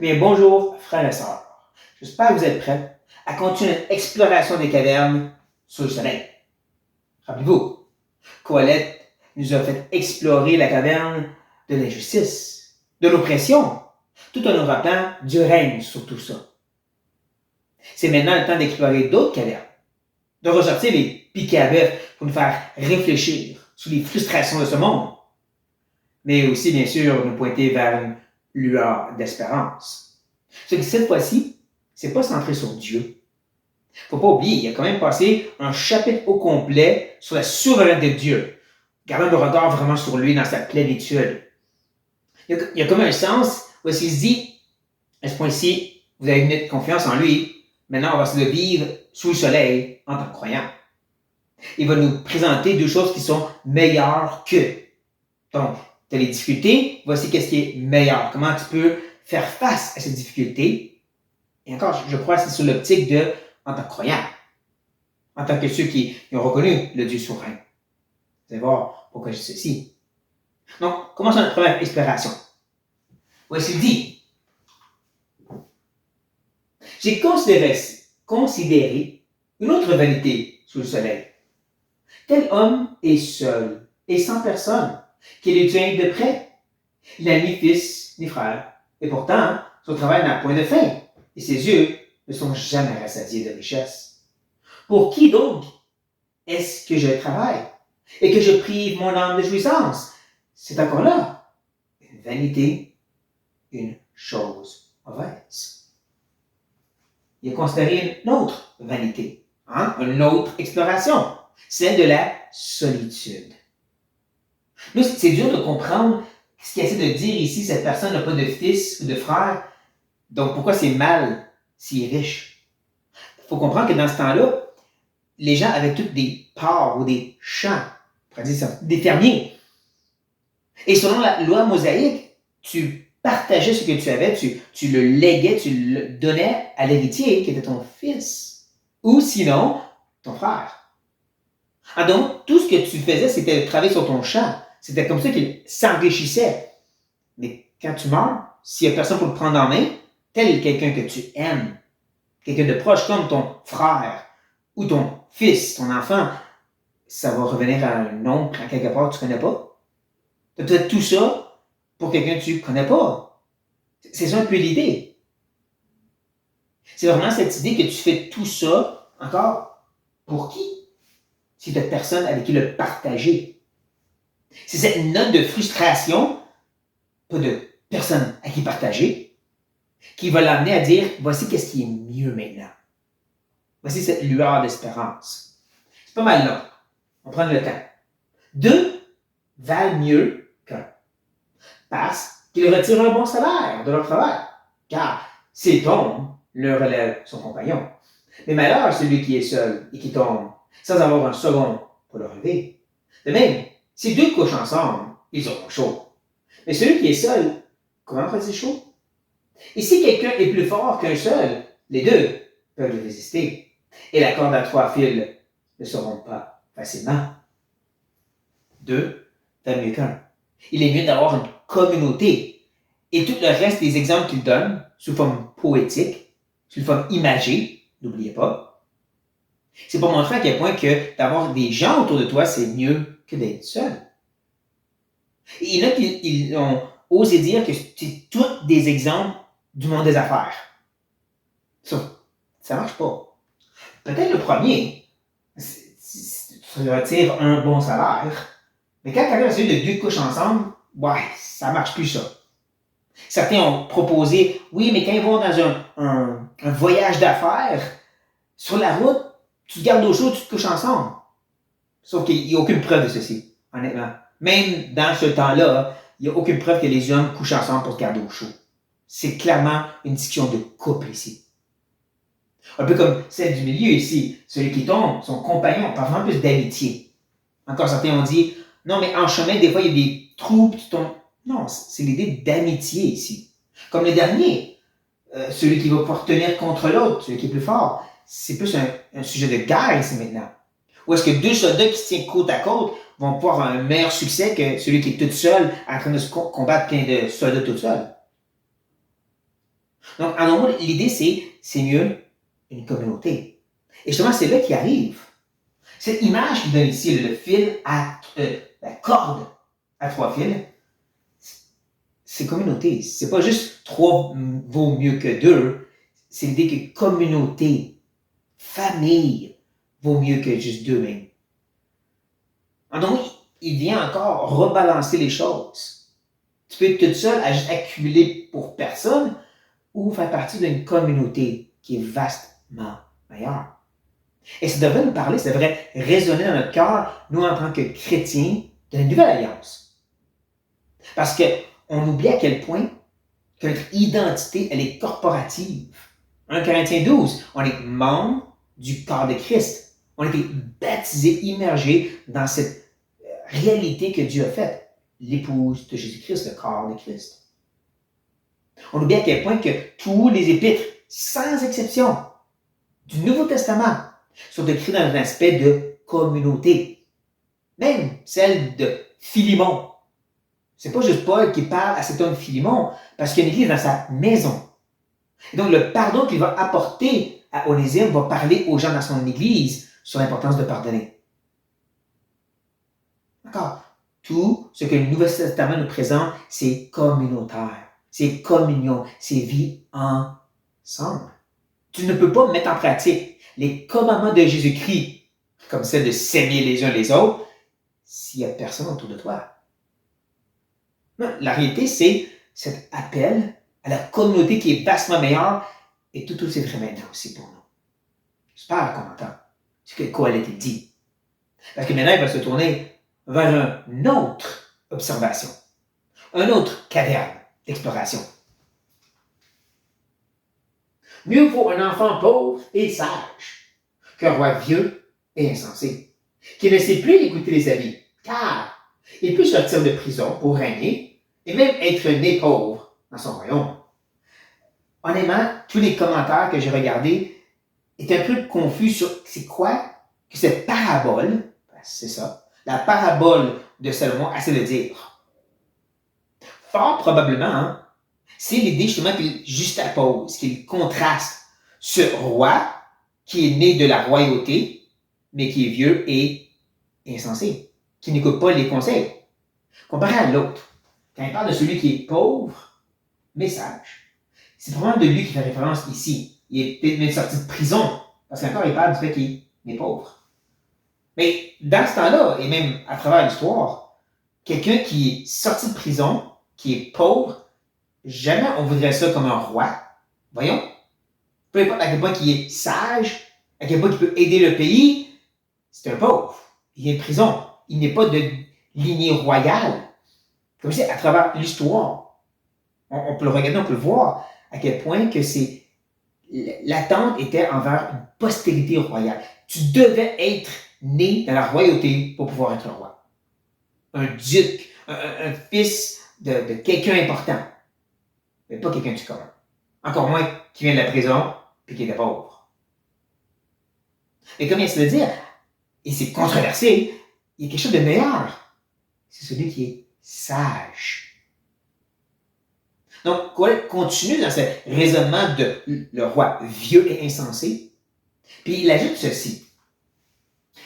Eh bien, bonjour, frères et sœurs. J'espère que vous êtes prêts à continuer notre exploration des cavernes sous le soleil. Rappelez-vous, Colette nous a fait explorer la caverne de l'injustice, de l'oppression, tout en nous rappelant du règne sur tout ça. C'est maintenant le temps d'explorer d'autres cavernes, de ressortir les piquets à bœuf pour nous faire réfléchir sur les frustrations de ce monde, mais aussi, bien sûr, nous pointer vers une lueur d'espérance. Ce que cette fois-ci, c'est pas centré sur Dieu. Faut pas oublier, il a quand même passé un chapitre au complet sur la souveraineté de Dieu, gardant le regard vraiment sur lui dans sa plénitude. Il y a comme un sens où il se dit, à ce point-ci, vous avez une confiance en lui, maintenant on va essayer de vivre sous le soleil en tant que croyant. Il va nous présenter deux choses qui sont meilleures que. Donc, tu as les difficultés, voici qu'est-ce qui est meilleur. Comment tu peux faire face à ces difficultés. Et encore, je crois que c'est sur l'optique de, en tant que croyant, en tant que ceux qui ont reconnu le Dieu souverain. Vous allez voir pourquoi je dis ceci. Donc, commençons notre première exploration. Voici le dit. J'ai considéré une autre vanité sous le soleil. Tel homme est seul et sans personne qui le tient de près. Il n'a ni fils ni frère. Et pourtant, son travail n'a point de fin. Et ses yeux ne sont jamais rassasiés de richesse. Pour qui donc est-ce que je travaille et que je prive mon âme de jouissance? C'est encore là une vanité, une chose mauvaise. Il a considéré une autre vanité, une autre exploration, celle de la solitude. Nous, c'est dur de comprendre ce qu'il essaie de dire ici, cette personne n'a pas de fils ou de frère, donc pourquoi c'est mal s'il est riche? Il faut comprendre que dans ce temps-là, les gens avaient tous des porcs ou des champs, on pourrait dire ça, des fermiers. Et selon la loi mosaïque, tu partageais ce que tu avais, tu le léguais, tu le donnais à l'héritier qui était ton fils, ou sinon ton frère. Donc, tout ce que tu faisais, c'était de travailler sur ton champ. C'était comme ça qu'il s'enrichissait. Mais quand tu meurs, s'il n'y a personne pour le prendre en main, tel quelqu'un que tu aimes, quelqu'un de proche comme ton frère ou ton fils, ton enfant, ça va revenir à un oncle à quelque part que tu ne connais pas. Tu as peut-être tout ça pour quelqu'un que tu ne connais pas. C'est ça un peu l'idée. C'est vraiment cette idée que tu fais tout ça, encore, pour qui? Si tu n'as personne avec qui le partager. C'est cette note de frustration, pas de personne à qui partager, qui va l'amener à dire, voici qu'est-ce qui est mieux maintenant. Voici cette lueur d'espérance. C'est pas mal long. On prend le temps. Deux valent mieux qu'un. Parce qu'ils retirent un bon salaire de leur travail. Car s'il tombe, le relève son compagnon. Mais malheur à celui qui est seul et qui tombe sans avoir un second pour le relever. De même, si deux couchent ensemble, ils auront chaud. Mais celui qui est seul, comment fait-il chaud? Et si quelqu'un est plus fort qu'un seul, les deux peuvent le résister. Et la corde à 3 fils ne se rompt pas facilement. Deux valent mieux qu'un. Il est mieux d'avoir une communauté. Et tout le reste des exemples qu'il donne, sous forme poétique, sous forme imagée, n'oubliez pas, c'est pour montrer à quel point que d'avoir des gens autour de toi, c'est mieux que d'être seul. Et il y en a qui ont osé dire que c'est tous des exemples du monde des affaires. Ça marche pas. Peut-être le premier, tu retires un bon salaire, mais quand tu arrives à celui de deux couches ensemble, ouais, ça marche plus ça. Certains ont proposé, oui, mais quand ils vont dans un voyage d'affaires, sur la route, tu te gardes au chaud, tu te couches ensemble. Sauf qu'il n'y a aucune preuve de ceci, honnêtement. Même dans ce temps-là, il n'y a aucune preuve que les hommes couchent ensemble pour se garder au chaud. C'est clairement une discussion de couple ici. Un peu comme celle du milieu ici. Celui qui tombe, son compagnon, parle vraiment plus d'amitié. Encore certains ont dit, non, mais en chemin, des fois, il y a des trous, puis tu tombes. Non, c'est l'idée d'amitié ici. Comme le dernier, celui qui va pouvoir tenir contre l'autre, celui qui est plus fort. C'est plus un sujet de guerre ici maintenant. Ou est-ce que deux soldats qui se tiennent côte à côte vont pouvoir avoir un meilleur succès que celui qui est tout seul en train de se combattre plein de soldats tout seul? Donc, en gros, l'idée, c'est mieux une communauté. Et justement, c'est là qu'il arrive. Cette image qu'il donne ici, le fil la corde à 3 fils, c'est communauté. C'est pas juste 3 vaut mieux que 2. C'est l'idée que communauté, famille, vaut mieux que juste 2 même. Donc, il vient encore rebalancer les choses. Tu peux être toute seule à juste accumuler pour personne ou faire partie d'une communauté qui est vastement meilleure. Et ça devrait nous parler, ça devrait résonner dans notre cœur, nous en tant que chrétiens de la nouvelle alliance. Parce qu'on oublie à quel point que notre identité, elle est corporative. 1 Corinthiens 12, on est membre du corps de Christ. On a été baptisés, immergés dans cette réalité que Dieu a faite. L'épouse de Jésus-Christ, le corps de Christ. On oublie à quel point que tous les épîtres, sans exception, du Nouveau Testament, sont écrits dans un aspect de communauté. Même celle de Philémon. C'est pas juste Paul qui parle à cet homme Philémon, parce qu'il y a une église dans sa maison. Et donc, le pardon qu'il va apporter à Onésime va parler aux gens dans son église sur l'importance de pardonner. D'accord? Tout ce que le Nouveau Testament nous présente, c'est communautaire, c'est communion, c'est vie ensemble. Tu ne peux pas mettre en pratique les commandements de Jésus-Christ, comme celle de s'aimer les uns les autres, s'il n'y a personne autour de toi. Non, la réalité, c'est cet appel à la communauté qui est vastement meilleure et tout aussi vrai maintenant aussi pour nous. J'espère qu'on entend ce que quoi a été dit. Parce que maintenant, il va se tourner vers une autre observation, un autre caverne d'exploration. Mieux vaut un enfant pauvre et sage qu'un roi vieux et insensé, qui ne sait plus écouter les avis, car il peut sortir de prison pour régner et même être né pauvre dans son royaume. Honnêtement, tous les commentaires que j'ai regardés étaient un peu confus sur c'est quoi que cette parabole, c'est ça, la parabole de Salomon essaie de dire. Fort probablement, hein, c'est l'idée justement qu'il juxtapose, qu'il contraste ce roi qui est né de la royauté, mais qui est vieux et insensé, qui n'écoute pas les conseils. Comparé à l'autre, quand il parle de celui qui est pauvre, mais sage, c'est probablement de lui qui fait référence ici. Il est peut-être même sorti de prison, parce qu'encore il parle du fait qu'il est pauvre. Mais dans ce temps-là, et même à travers l'histoire, quelqu'un qui est sorti de prison, qui est pauvre, jamais on voudrait ça comme un roi. Voyons. Peu importe à quel point il est sage, à quel point il peut aider le pays, c'est un pauvre. Il est en prison. Il n'est pas de lignée royale. Comme je dis, à travers l'histoire, on peut le regarder, on peut le voir, à quel point que c'est l'attente était envers une postérité royale. Tu devais être né dans la royauté pour pouvoir être un roi. Un duc, un fils de quelqu'un important. Mais pas quelqu'un du commun. Encore moins qui vient de la prison et qui était pauvre. Mais comme il se le dire, et c'est controversé, il y a quelque chose de meilleur. C'est celui qui est sage. Donc, continue dans ce raisonnement de le roi vieux et insensé. Puis il ajoute ceci.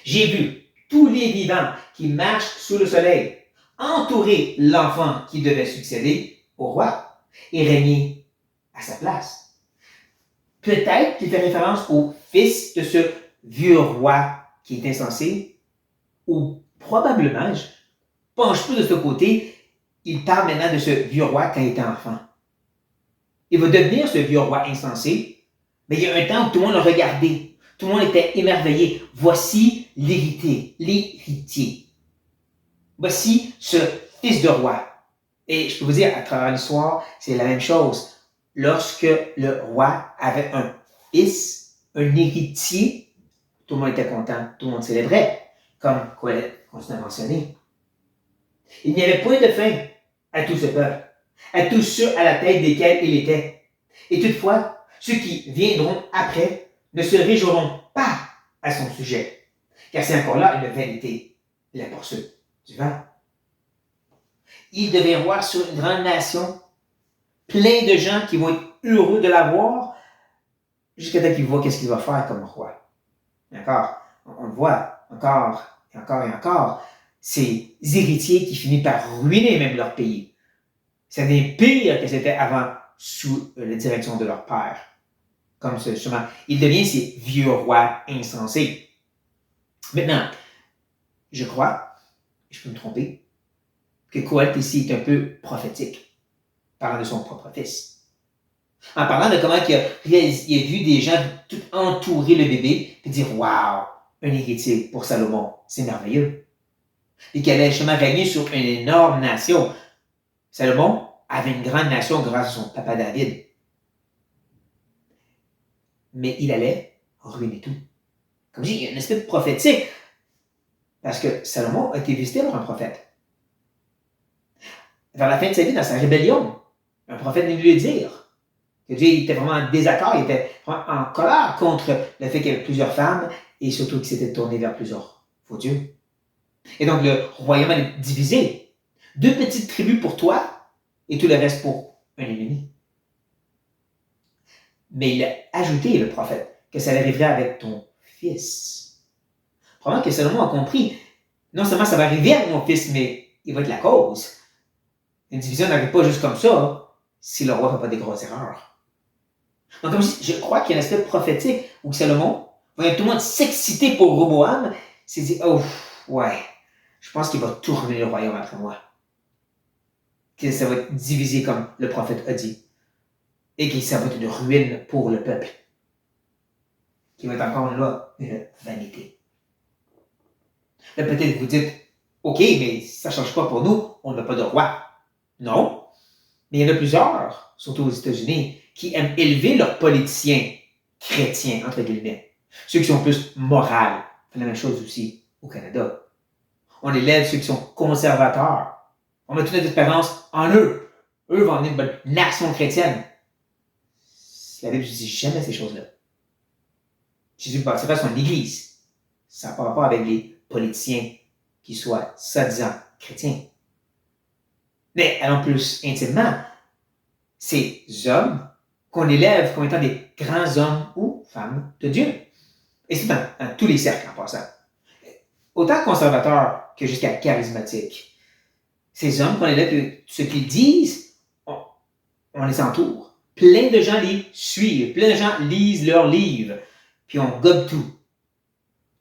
J'ai vu tous les vivants qui marchent sous le soleil entourer l'enfant qui devait succéder au roi et régner à sa place. Peut-être qu'il fait référence au fils de ce vieux roi qui est insensé, ou probablement, je penche plus de ce côté, il parle maintenant de ce vieux roi quand il était enfant. Il va devenir ce vieux roi insensé, mais il y a un temps où tout le monde le regardait, tout le monde était émerveillé. Voici l'héritier. Voici ce fils de roi. Et je peux vous dire, à travers l'histoire, c'est la même chose. Lorsque le roi avait un fils, un héritier, tout le monde était content, tout le monde célébrait, comme Colette continue à mentionner. Il n'y avait point de fin à tout ce peuple, à tous ceux à la tête desquels il était. Et toutefois, ceux qui viendront après ne se réjouiront pas à son sujet, car c'est encore là une vanité, la poursuite du vent. Il devait voir sur une grande nation plein de gens qui vont être heureux de l'avoir jusqu'à temps qu'il voit qu'est-ce qu'il va faire comme roi. D'accord? On le voit encore et encore et encore. Ces héritiers qui finissent par ruiner même leur pays. Ça devient pire que c'était avant sous la direction de leur père. Comme ça, justement, il devient ces vieux rois insensés. Maintenant, je crois, je peux me tromper, que Kohelet ici est un peu prophétique, parlant de son propre fils. En parlant de comment il a vu des gens tout entourer le bébé et dire waouh, un héritier pour Salomon, c'est merveilleux. Et qu'elle allait justement régner sur une énorme nation. Salomon avait une grande nation grâce à son papa David. Mais il allait ruiner tout. Comme je dis, il y a une espèce de prophétique. Parce que Salomon a été visité par un prophète. Vers la fin de sa vie, dans sa rébellion, un prophète vient lui dire que Dieu était vraiment en désaccord, il était vraiment en colère contre le fait qu'il y avait plusieurs femmes et surtout qu'il s'était tourné vers plusieurs faux dieux. Et donc le royaume est divisé. 2 petites tribus pour toi et tout le reste pour un ennemi. Mais il a ajouté, le prophète, que ça arriverait avec ton fils. Probablement que Salomon a compris, non seulement ça va arriver avec mon fils, mais il va être la cause. Une division n'arrive pas juste comme ça si le roi ne fait pas des grosses erreurs. Donc, comme je dis, je crois qu'il y a un aspect prophétique où Salomon, voyant tout le monde s'exciter pour Roboam, s'est dit, oh, ouais, je pense qu'il va tourner le royaume après moi. Que ça va être divisé comme le prophète a dit. Et que ça va être une ruine pour le peuple. Qui va être encore là une vanité. Là, peut-être vous dites, OK, mais ça ne change pas pour nous, on n'a pas de roi. Non, mais il y en a plusieurs, surtout aux États-Unis, qui aiment élever leurs politiciens chrétiens, entre guillemets. Ceux qui sont plus moraux. C'est la même chose aussi au Canada. On élève ceux qui sont conservateurs. On met toute notre espérance en eux. Eux vont amener une bonne nation chrétienne. La Bible ne dit jamais ces choses-là. Jésus bâtira son Église. Ça n'a pas rapport avec les politiciens qui soient soi-disant chrétiens. Mais allons plus intimement, ces hommes qu'on élève comme étant des grands hommes ou femmes de Dieu. Et c'est dans tous les cercles en passant. Autant conservateurs que jusqu'à charismatiques. Ces hommes qu'on élève, ce qu'ils disent, on les entoure. Plein de gens les suivent. Plein de gens lisent leurs livres. Puis on gobe tout.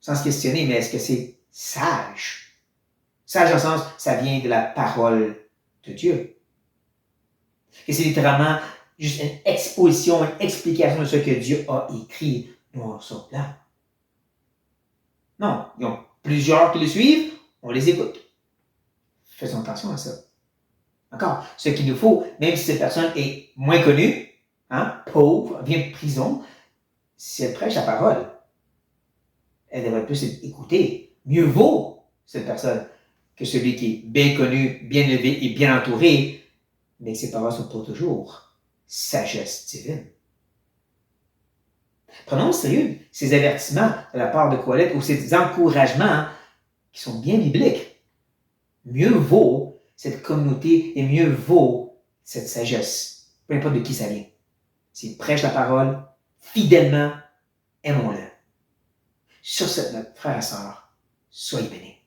Sans se questionner, mais est-ce que c'est sage? Sage dans le sens, ça vient de la parole de Dieu. Et c'est littéralement juste une exposition, une explication de ce que Dieu a écrit noir sur blanc. Non, ils ont plusieurs qui le suivent, on les écoute. Faisons attention à ça. Encore, ce qu'il nous faut, même si cette personne est moins connue, pauvre, vient de prison, si elle prêche la parole, elle devrait plus écouter. Mieux vaut cette personne que celui qui est bien connu, bien élevé et bien entouré, mais que ses paroles ne sont pas toujours sagesse divine. Prenons au sérieux ces avertissements de la part de Kohelet ou ces encouragements qui sont bien bibliques. Mieux vaut cette communauté et mieux vaut cette sagesse, peu importe de qui ça vient. S'il prêche la parole fidèlement, aimons-le. Sur ce, notre frère et sœur, soyez bénis.